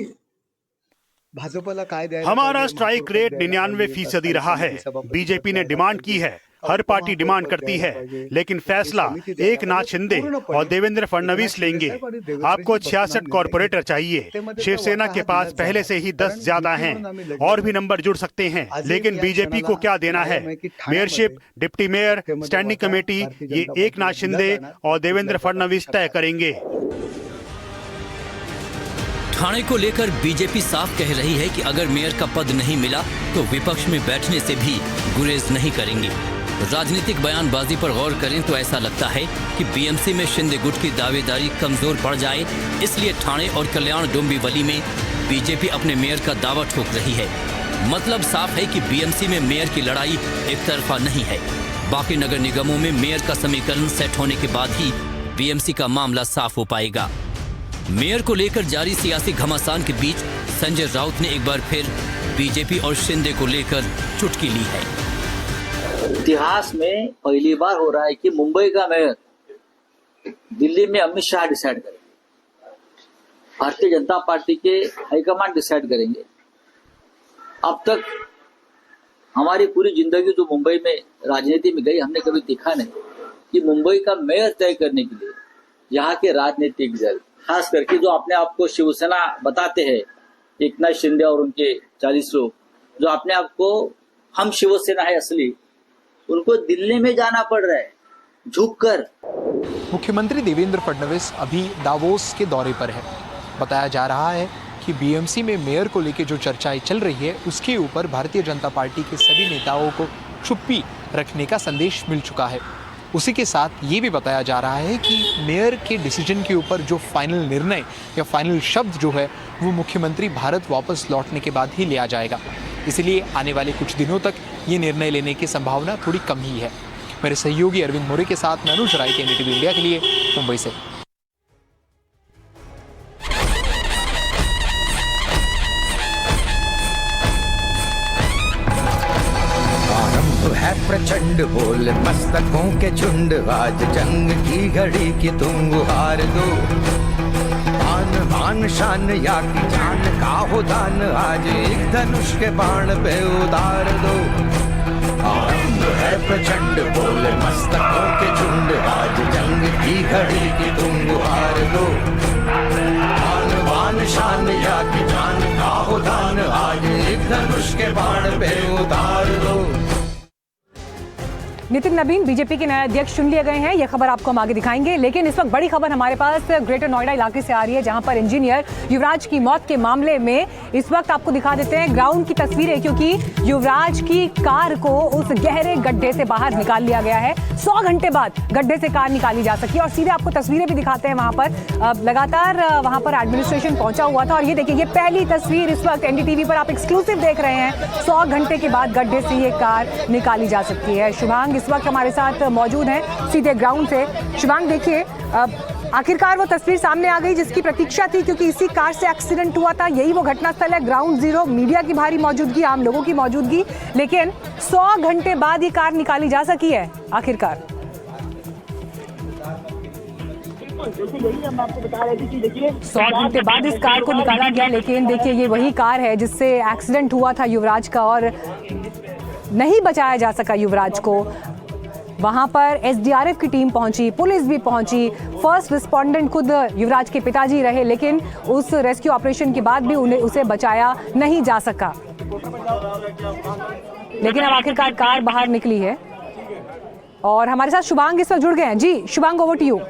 भाजपला काय द्यायला हमारा स्ट्राइक रेट 99% रहा है। बीजेपी ने डिमांड की है, हर पार्टी डिमांड करती है, लेकिन फैसला एकनाथ शिंदे और देवेंद्र फडणवीस लेंगे। आपको 66 कॉर्पोरेटर चाहिए। शिवसेना के पास पहले से ही 10 ज्यादा हैं, और भी नंबर जुड़ सकते हैं, लेकिन बीजेपी को क्या देना है। Mayorship, deputy mayor, standing committee, ये एकनाथ शिंदे और देवेंद्र फडणवीस तय करेंगे। ठाणे को लेकर बीजेपी साफ कह रही है कि अगर मेयर का पद नहीं मिला तो विपक्ष में बैठने से भी गुरेज नहीं करेंगे। राजनीतिक बयानबाजी पर गौर करें तो ऐसा लगता है कि बीएमसी में शिंदे गुट की दावेदारी कमजोर पड़ जाए, इसलिए ठाणे और कल्याण डोंबिवली में बीजेपी अपने मेयर का दावा ठोक रही है। मतलब साफ है कि बीएमसी में मेयर की लड़ाई एक तरफा नहीं है। बाकी नगर निगमों में मेयर का समीकरण सेट होने के बाद ही बीएमसी का मामला साफ हो पाएगा। मेयर को लेकर जारी सियासी घमासान के बीच संजय राउत ने एक बार फिर बीजेपी और शिंदे को लेकर चुटकी ली है। इतिहास में पहली बार हो रहा है कि मुंबई का मेयर दिल्ली में अमित शाह डिसाइड करेंगे, भारतीय जनता पार्टी के हाईकमांड डिसाइड करेंगे। अब तक हमारी पूरी जिंदगी जो मुंबई में राजनीति में गई, हमने कभी देखा नहीं कि मुंबई का मेयर तय करने के लिए यहाँ के राजनीतिक दल, खास करके जो अपने आप को शिवसेना बताते हैं, एकनाथ शिंदे और उनके 40 लोग जो अपने आप को हम शिवसेना है असली, उनको दिल्ली में जाना पड़ रहा है झुककर। मुख्यमंत्री देवेंद्र फडणवीस अभी दावोस के दौरे पर है। बताया जा रहा है कि बीएमसी में मेयर को लेकर जो चर्चाएं चल रही है उसके ऊपर भारतीय जनता पार्टी के सभी नेताओं को चुप्पी रखने का संदेश मिल चुका है। उसी के साथ ये भी बताया जा रहा है कि मेयर के डिसीजन के ऊपर जो फाइनल निर्णय या फाइनल शब्द जो है वो मुख्यमंत्री भारत वापस लौटने के बाद ही लिया जाएगा। इसलिए आने वाले कुछ दिनों तक ये निर्णय लेने की संभावना थोड़ी कम ही है। मेरे सहयोगी अरविंद मोरे के साथ मैं अनुज राय के एनडीटीवी इंडिया के लिए मुंबई से। है प्रचंड बोल मस्तकों के झुंड, आज जंग की घड़ी की तुम गुहार दो। आन बान शान या की जान का हो दान, आज एक धनुष के बाण पे उतार दो। आरंभ है प्रचंड बोल मस्तकों के झुंड, आज जंग की घड़ी की तुम गुहार दो। आन बान शान या की जान का हो दान, आज एक धनुष के बाण पे उतार दो। नितिन नवीन बीजेपी के नए अध्यक्ष चुन लिए गए हैं, यह खबर आपको हम आगे दिखाएंगे। लेकिन इस वक्त बड़ी खबर हमारे पास ग्रेटर नोएडा इलाके से आ रही है, जहां पर इंजीनियर युवराज की मौत के मामले में इस वक्त आपको दिखा देते हैं ग्राउंड की तस्वीरें, क्योंकि युवराज की कार को उस गहरे गड्ढे से बाहर निकाल लिया गया है। 100 घंटे बाद गड्ढे से कार निकाली जा सकी और सीधे आपको तस्वीरें भी दिखाते हैं। वहां पर लगातार वहां पर एडमिनिस्ट्रेशन पहुंचा हुआ था और ये देखिए, ये पहली तस्वीर इस वक्त एनडीटीवी पर आप एक्सक्लूसिव देख रहे हैं। 100 घंटे के बाद गड्ढे से ये कार निकाली जा सकती है। शुभांग इस वक्त हमारे साथ मौजूद हैं सीधे ग्राउंड से। शुभांग देखिए, आखिरकार वो तस्वीर सामने आ गई जिसकी प्रतीक्षा थी, क्योंकि इसी कार से एक्सीडेंट हुआ था। यही वो घटनास्थल है, ग्राउंड जीरो। मीडिया की भारी मौजूदगी, आम लोगों की मौजूदगी, लेकिन 100 घंटे बाद ये कार निकाली जा सकी है आखिरकार। यही हम आपको बता रहे थे कि देखिए 100 घंटे बाद इस कार को निकाला गया, लेकिन देखिए ये वही कार है जिससे एक्सीडेंट हुआ था युवराज का और नहीं बचाया जा सका युवराज को। वहां पर एसडीआरएफ की टीम पहुंची, पुलिस भी पहुंची, फर्स्ट रिस्पोंडेंट खुद युवराज के पिताजी रहे, लेकिन उस रेस्क्यू ऑपरेशन के बाद भी उसे बचाया नहीं जा सका। लेकिन अब आखिरकार कार बाहर निकली है और हमारे साथ शुभांग इस वक्त जुड़ गए हैं। जी शुभांग, ओवर टू यू।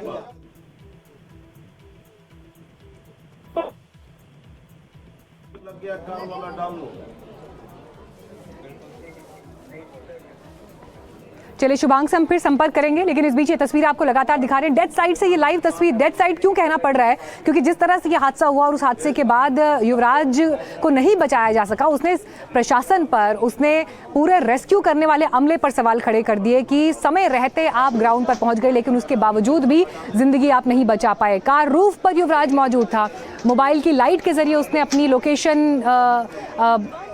चलिए शुभांग से हम फिर संपर्क करेंगे, लेकिन इस बीच ये तस्वीर आपको लगातार दिखा रहे हैं डेथ साइड से। ये लाइव तस्वीर, डेथ साइड क्यों कहना पड़ रहा है, क्योंकि जिस तरह से ये हादसा हुआ और उस हादसे के बाद युवराज को नहीं बचाया जा सका, उसने प्रशासन पर, उसने पूरे रेस्क्यू करने वाले अमले पर सवाल खड़े कर दिए कि समय रहते आप ग्राउंड पर पहुंच गए, लेकिन उसके बावजूद भी जिंदगी आप नहीं बचा पाए। कार रूफ पर युवराज मौजूद था, मोबाइल की लाइट के जरिए उसने अपनी लोकेशन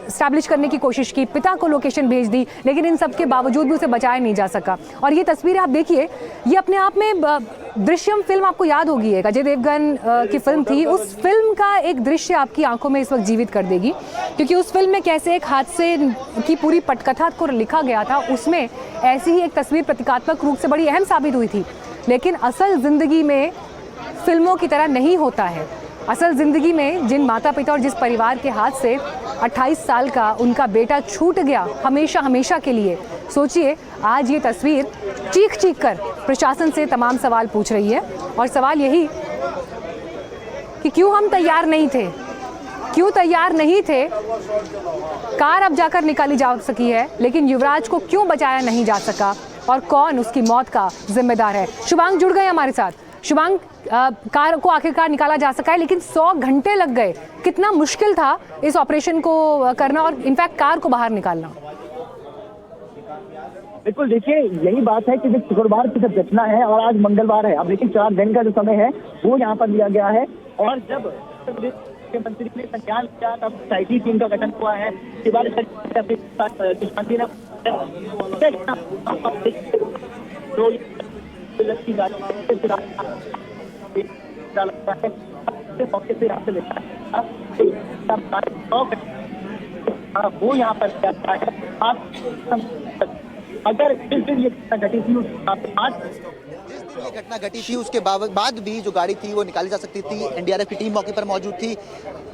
स्टैब्लिश करने की कोशिश की, पिता को लोकेशन भेज दी, लेकिन इन सब के बावजूद भी उसे बचाया नहीं जा सका। और ये तस्वीरें आप देखिए, ये अपने आप में दृश्यम फिल्म आपको याद होगी, एक अजय देवगन की फिल्म थी, उस फिल्म का एक दृश्य आपकी आंखों में इस वक्त जीवित कर देगी, क्योंकि उस फिल्म में कैसे एक हादसे की पूरी पटकथा को लिखा गया था, उसमें ऐसी ही एक तस्वीर प्रतीकात्मक रूप से बड़ी अहम साबित हुई थी। लेकिन असल जिंदगी में फिल्मों की तरह नहीं होता है। असल जिंदगी में जिन माता पिता और जिस परिवार के हाथ से 28 साल का उनका बेटा छूट गया हमेशा हमेशा के लिए, सोचिए आज ये तस्वीर चीख चीख कर प्रशासन से तमाम सवाल पूछ रही है। और सवाल यही कि क्यों हम तैयार नहीं थे, क्यों तैयार नहीं थे। कार अब जाकर निकाली जा सकी है, लेकिन युवराज को क्यों बचाया नहीं जा सका और कौन उसकी मौत का जिम्मेदार है। शुभांग जुड़ गए हमारे साथ। शुभांग, कार को आखिरकार निकाला जा सका है, लेकिन 100 घंटे लग गए। कितना मुश्किल था इस ऑपरेशन को करना और इनफैक्ट कार को बाहर निकालना। बिल्कुल, देखिए यही बात है कि जब शुक्रवार की जब घटना है और आज मंगलवार है, अब लेकिन 4 दिन का जो समय है वो यहाँ पर लिया गया है। और जब मुख्यमंत्री ने संज्ञान किया तब सोसाइटी टीम का गठन हुआ है। मंत्री ने वो यहाँ पर अगर जिस दिन ये घटी थी ये घटना घटी थी उसके बाद भी जो गाड़ी थी वो निकाली जा सकती थी। एनडीआरएफ की टीम मौके पर मौजूद थी,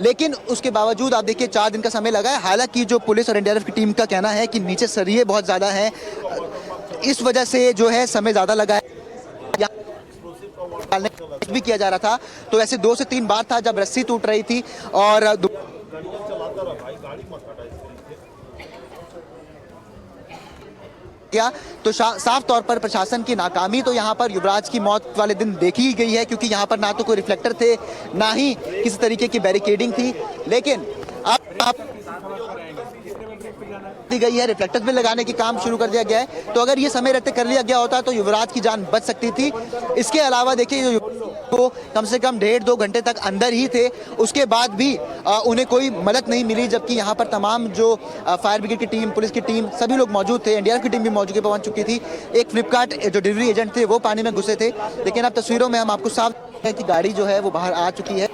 लेकिन उसके बावजूद आप देखिए 4 दिन का समय लगा है। हालांकि जो पुलिस और एनडीआरएफ की टीम का कहना है कि नीचे सरिये बहुत ज़्यादा हैं, इस वजह से जो है समय ज़्यादा लगा है। भी किया जा रहा था तो ऐसे 2 से 3 बार था जब रस्सी टूट रही थी और किया तो साफ तौर पर प्रशासन की नाकामी तो यहाँ पर युवराज की मौत वाले दिन देखी ही गई है, क्योंकि यहाँ पर ना तो कोई रिफ्लेक्टर थे ना ही किसी तरीके की बैरिकेडिंग थी। लेकिन अब गई है, रिफ्लेक्टर भी लगाने की काम शुरू कर दिया गया है। तो अगर ये समय रहते कर लिया गया होता तो युवराज की जान बच सकती थी। इसके अलावा देखिए को कम से कम 1.5-2 घंटे तक अंदर ही थे, उसके बाद भी उन्हें कोई मदद नहीं मिली, जबकि यहाँ पर तमाम जो फायर ब्रिगेड की टीम, पुलिस की टीम, सभी लोग मौजूद थे। एनडीआरएफ की टीम भी मौजूद पहुंच चुकी थी। एक फ्लिपकार्ट जो डिलीवरी एजेंट थे वो पानी में घुसे थे, लेकिन अब तस्वीरों में हम आपको साफ है कि गाड़ी जो है वो बाहर आ चुकी है।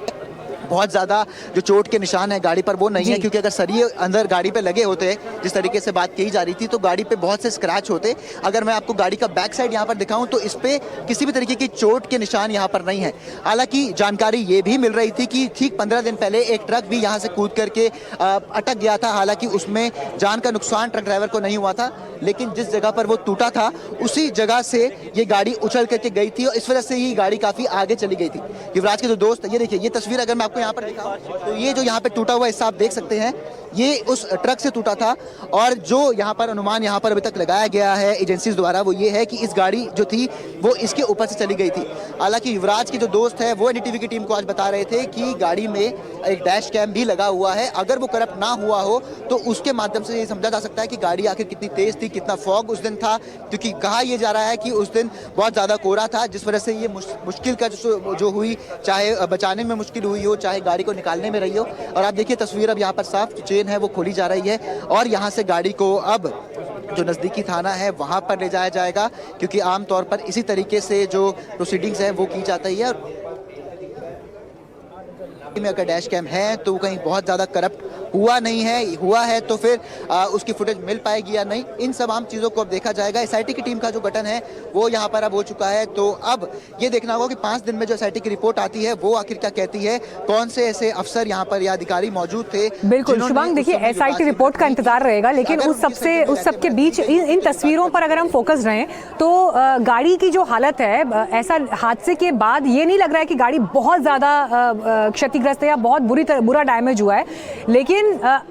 बहुत ज़्यादा जो चोट के निशान है गाड़ी पर वो नहीं है, क्योंकि अगर सरिये अंदर गाड़ी पे लगे होते, जिस तरीके से बात की जा रही थी, तो गाड़ी पे बहुत से स्क्रैच होते। अगर मैं आपको गाड़ी का बैक साइड यहाँ पर दिखाऊं तो इस पे किसी भी तरीके की चोट के निशान यहाँ पर नहीं है। हालांकि जानकारी ये भी मिल रही थी कि ठीक 15 दिन पहले एक ट्रक भी यहाँ से कूद करके अटक गया था। हालांकि उसमें जान का नुकसान ट्रक ड्राइवर को नहीं हुआ था, लेकिन जिस जगह पर वो टूटा था उसी जगह से ये गाड़ी उछल करके गई थी और इस वजह से ही गाड़ी काफ़ी आगे चली गई थी। युवराज के जो दोस्त, ये देखिए ये तस्वीर अगर मैं आपको यहाँ पर दिखाऊं तो ये जो यहाँ पे टूटा हुआ हिस्सा आप देख सकते हैं, ये उस ट्रक से टूटा था। और जो यहाँ पर अनुमान यहाँ पर अभी तक लगाया गया है एजेंसीज द्वारा वो ये है कि इस गाड़ी जो थी वो इसके ऊपर से चली गई थी। हालांकि युवराज के जो दोस्त है वो एनडीटीवी की टीम को आज बता रहे थे कि गाड़ी में एक डैश कैम भी लगा हुआ है। अगर वो करप्ट ना हुआ हो तो उसके माध्यम से ये समझा जा सकता है कि गाड़ी आखिर कितनी तेज थी, कितना फॉग उस दिन था, क्योंकि कहा यह जा रहा है कि उस दिन बहुत ज़्यादा कोहरा था, जिस वजह से ये मुश्किल का जो हुई, चाहे बचाने में मुश्किल हुई हो, चाहे गाड़ी को निकालने में रही हो। और आप देखिए तस्वीर अब यहाँ पर साफ चेन है वो खोली जा रही है और यहाँ से गाड़ी को अब जो नज़दीकी थाना है वहाँ पर ले जाया जाएगा, क्योंकि आमतौर पर इसी तरीके से जो प्रोसीडिंग्स हैं वो की जाती है। में अगर डैश कैम है तो कहीं बहुत ज़्यादा करप्ट हुआ नहीं है, हुआ है तो फिर उसकी फुटेज मिल पाएगी या नहीं, इन तमाम चीज़ों को अब देखा जाएगा। एसआईटी की टीम का जो गठन है वो यहाँ पर अब हो चुका है, तो अब ये देखना होगा कि 5 दिन में जो एसआईटी की रिपोर्ट आती है वो आखिर क्या कहती है, कौन से ऐसे अफसर यहाँ पर या अधिकारी मौजूद थे। बिल्कुल शुभांग, देखिए एसआईटी रिपोर्ट का इंतजार रहेगा, लेकिन उस सबके बीच इन तस्वीरों पर अगर हम फोकस रहें तो गाड़ी की जो हालत है, ऐसा हादसे के बाद ये नहीं लग रहा है कि गाड़ी बहुत ज़्यादा क्षतिग्रस्त है या बहुत बुरा डैमेज हुआ है, लेकिन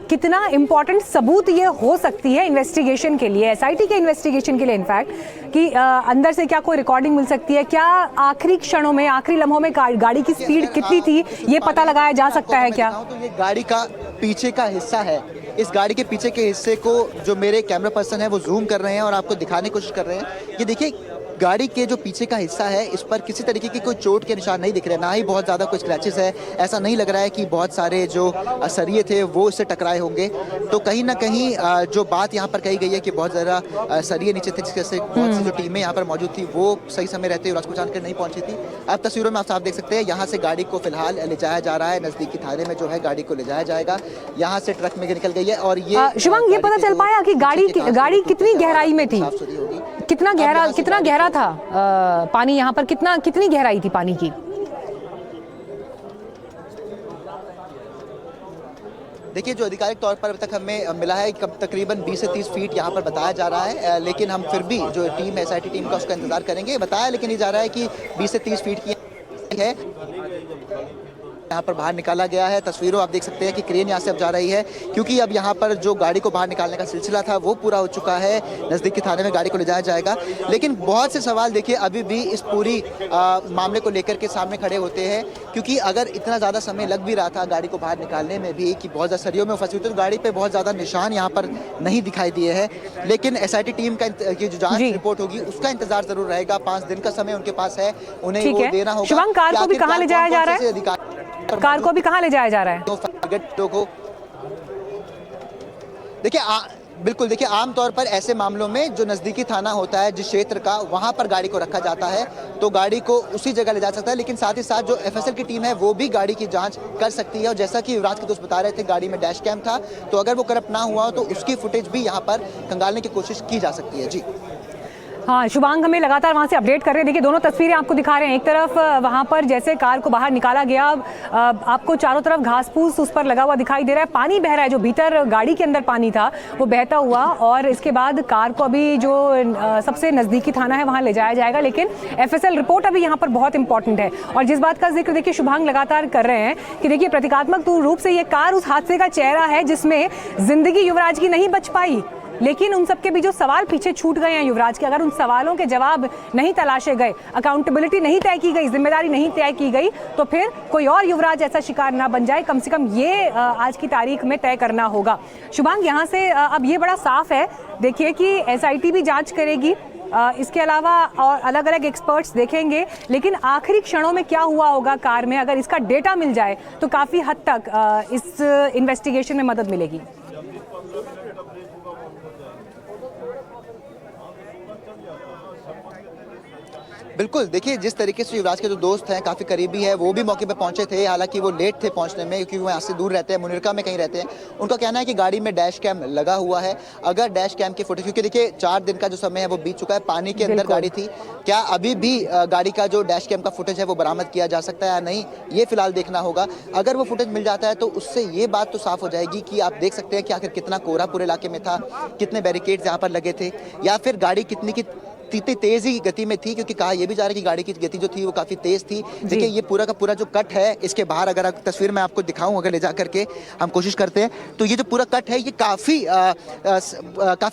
कितना इंपॉर्टेंट सबूत ये हो सकती है इन्वेस्टिगेशन के लिए, एसआईटी के इन्वेस्टिगेशन के लिए इनफैक्ट, कि अंदर से क्या कोई रिकॉर्डिंग मिल सकती है, क्या आखिरी क्षणों में, आखिरी लम्हों में गाड़ी की स्पीड कितनी थी ये पता लगाया जा सकता है क्या? तो ये गाड़ी का पीछे का हिस्सा है, इस गाड़ी के पीछे के हिस्से को जो मेरे कैमरा पर्सन है वो जूम कर रहे हैं और आपको दिखाने की कोशिश कर रहे हैं। ये देखिए गाड़ी के जो पीछे का हिस्सा है इस पर किसी तरीके की कोई चोट के निशान नहीं दिख रहे, ना ही बहुत ज़्यादा कोई स्क्रैचेस है। ऐसा नहीं लग रहा है कि बहुत सारे जो सरिये थे वो इससे टकराए होंगे। तो कहीं ना कहीं जो बात यहाँ पर कही गई है कि बहुत ज़्यादा सरिये नीचे थे, जिससे बहुत सी जो टीमें यहाँ पर मौजूद थी वो सही समय रहते हुए राजपूत जानकर नहीं पहुँची थी। अब तस्वीरों में आप साफ देख सकते हैं, यहाँ से गाड़ी को फिलहाल ले जाया जा रहा है, नज़दीकी थाने में जो है गाड़ी को ले जाया जाएगा। यहाँ से ट्रक में निकल गई है और ये शिवांग ये पता चल पाया कि गाड़ी कितनी गहराई में थी, कितना गहरा था पानी, यहाँ पर कितनी गहराई थी पानी की? देखिए जो आधिकारिक तौर पर अब तक हमें मिला है तकरीबन 20 से 30 फीट यहाँ पर बताया जा रहा है, लेकिन हम फिर भी जो टीम है एसआईटी टीम का उसका इंतजार करेंगे। बताया लेकिन ये जा रहा है कि 20 से 30 फीट की है, यहाँ पर बाहर निकाला गया है। तस्वीरों आप देख सकते हैं कि क्रेन यहाँ से अब जा रही है, क्योंकि अब यहाँ पर जो गाड़ी को बाहर निकालने का सिलसिला था वो पूरा हो चुका है। नज़दीकी थाने में गाड़ी को ले जाया जाएगा, लेकिन बहुत से सवाल देखिए अभी भी इस पूरी मामले को लेकर के सामने खड़े होते हैं, क्योंकि अगर इतना ज़्यादा समय लग भी रहा था गाड़ी को बाहर निकालने में भी, कि बहुत ज़्यादा सरियों में फंसी हुई, तो गाड़ी पर बहुत ज़्यादा निशान यहाँ पर नहीं दिखाई दिए हैं। लेकिन एसआईटी टीम का जो जाँच रिपोर्ट होगी उसका इंतजार जरूर रहेगा। 5 दिन का समय उनके पास है, उन्हें वो देना होगा। शिवांग, कार को भी कहाँ ले जाया जा रहा है? कार को भी कहाँ ले जाया जा रहा है? देखिए बिल्कुल, देखिए आमतौर पर ऐसे मामलों में जो नज़दीकी थाना होता है जिस क्षेत्र का, वहाँ पर गाड़ी को रखा जाता है तो गाड़ी को उसी जगह ले जा सकता है। लेकिन साथ ही साथ जो एफएसएल की टीम है वो भी गाड़ी की जांच कर सकती है। और जैसा कि युवराज के दोस्त बता रहे थे, गाड़ी में डैश कैम था, तो अगर वो करप्ट ना हुआ तो उसकी फुटेज भी यहाँ पर खंगालने की कोशिश की जा सकती है। जी हाँ, शुभांग हमें लगातार वहाँ से अपडेट कर रहे हैं। देखिए दोनों तस्वीरें आपको दिखा रहे हैं। एक तरफ वहाँ पर जैसे कार को बाहर निकाला गया, आपको चारों तरफ घास फूस उस पर लगा हुआ दिखाई दे रहा है, पानी बह रहा है, जो भीतर गाड़ी के अंदर पानी था वो बहता हुआ। और इसके बाद कार को अभी जो सबसे नज़दीकी थाना है वहाँ ले जाया जाएगा। लेकिन एफएसएल रिपोर्ट अभी यहाँ पर बहुत इंपॉर्टेंट है। और जिस बात का जिक्र देखिए शुभांग लगातार कर रहे हैं कि देखिए प्रतीकात्मक रूप से ये कार उस हादसे का चेहरा है जिसमें जिंदगी युवराज की नहीं बच पाई। लेकिन उन सबके भी जो सवाल पीछे छूट गए हैं युवराज के, अगर उन सवालों के जवाब नहीं तलाशे गए, अकाउंटेबिलिटी नहीं तय की गई, जिम्मेदारी नहीं तय की गई, तो फिर कोई और युवराज ऐसा शिकार ना बन जाए। कम से कम ये आज की तारीख में तय करना होगा। शुभांग, यहाँ से अब ये बड़ा साफ है देखिए कि एसआईटी भी जांच करेगी, इसके अलावा और अलग अलग एक्सपर्ट्स देखेंगे। लेकिन आखिरी क्षणों में क्या हुआ होगा कार में, अगर इसका डेटा मिल जाए तो काफ़ी हद तक इस इन्वेस्टिगेशन में मदद मिलेगी। बिल्कुल, देखिए जिस तरीके से युवराज के जो दोस्त हैं, काफ़ी करीबी है, वो भी मौके पर पहुंचे थे। हालांकि वो लेट थे पहुंचने में क्योंकि वो यहाँ से दूर रहते हैं, मुनिरका में कहीं रहते हैं। उनका कहना है कि गाड़ी में डैश कैम लगा हुआ है। अगर डैश कैम की फुटेज, क्योंकि देखिए 4 दिन का जो समय है वो बीत चुका है, पानी के अंदर गाड़ी थी, क्या अभी भी गाड़ी का जो डैश कैम का फुटेज है वो बरामद किया जा सकता है या नहीं, ये फिलहाल देखना होगा। अगर वो फुटेज मिल जाता है तो उससे ये बात तो साफ हो जाएगी कि आप देख सकते हैं कि आखिर कितना कोहरा पूरे इलाके में था, कितने बैरिकेड्स यहाँ पर लगे थे, या फिर गाड़ी कितनी की तेज ही गति में थी, क्योंकि कहा यह भी जा रहा है कि गाड़ी की गति जो थी वो काफी तेज थी। देखिए ये पूरा का पूरा जो कट है, इसके बाहर अगर तस्वीर में आपको दिखाऊं, अगर ले जा करके हम कोशिश करते हैं, तो ये जो पूरा कट है ये काफी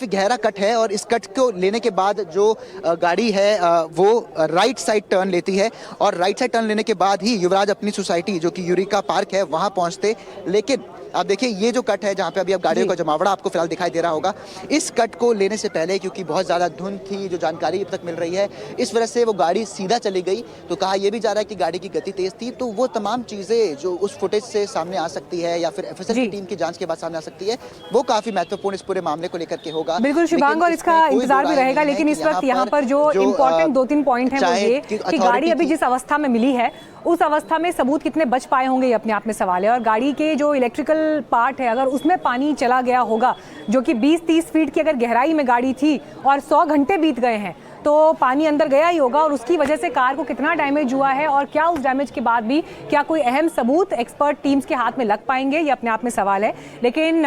गहरा कट है। और इस कट को लेने के बाद जो गाड़ी है वो राइट साइड टर्न लेती है, और राइट साइड टर्न लेने के बाद ही युवराज अपनी सोसाइटी जो कि यूरिका पार्क है वहां पहुंचते। लेकिन आप देखिए ये जो कट है जहाँ पे अभी अब गाड़ियों का जमावड़ा आपको फिलहाल दिखाई दे रहा होगा, इस कट को लेने से पहले क्योंकि बहुत ज़्यादा धुंध थी, जो जानकारी अब तक मिल रही है, इस वजह से वो गाड़ी सीधा चली गई। तो कहा यह भी जा रहा है कि गाड़ी की गति तेज थी। तो वो तमाम चीज़ें जो उस फुटेज से सामने आ सकती है या फिर एफएसएल की टीम की जांच के बाद सामने आ सकती है, वो काफ़ी महत्वपूर्ण इस पूरे मामले को लेकर के होगा। बिल्कुल शुभांग, और इसका इंतजार भी रहेगा। लेकिन इस वक्त यहाँ पर जो इम्पोर्टेंट 2-3 पॉइंट हैं वो ये कि गाड़ी अभी जिस अवस्था में मिली है उस अवस्था में सबूत कितने बच पाए होंगे, ये अपने आप में सवाल है। और गाड़ी के जो इलेक्ट्रिकल पार्ट है, अगर उसमें पानी चला गया होगा, जो कि 20-30 फीट की अगर गहराई में गाड़ी थी और 100 घंटे बीत गए हैं, तो पानी अंदर गया ही होगा। और उसकी वजह से कार को कितना डैमेज हुआ है, और क्या उस डैमेज के बाद भी क्या कोई अहम सबूत एक्सपर्ट टीम्स के हाथ में लग पाएंगे, ये अपने आप में सवाल है। लेकिन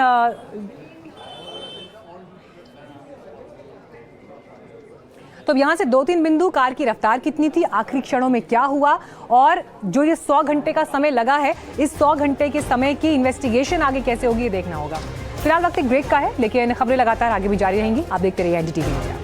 तो यहाँ से 2-3 बिंदु, कार की रफ्तार कितनी थी, आखिरी क्षणों में क्या हुआ, और जो ये 100 घंटे का समय लगा है, इस 100 घंटे के समय की इन्वेस्टिगेशन आगे कैसे होगी ये देखना होगा। फिलहाल वक्त एक ब्रेक का है, लेकिन खबरें लगातार आगे भी जारी रहेंगी। आप देखते रहिए एनडीटीवी।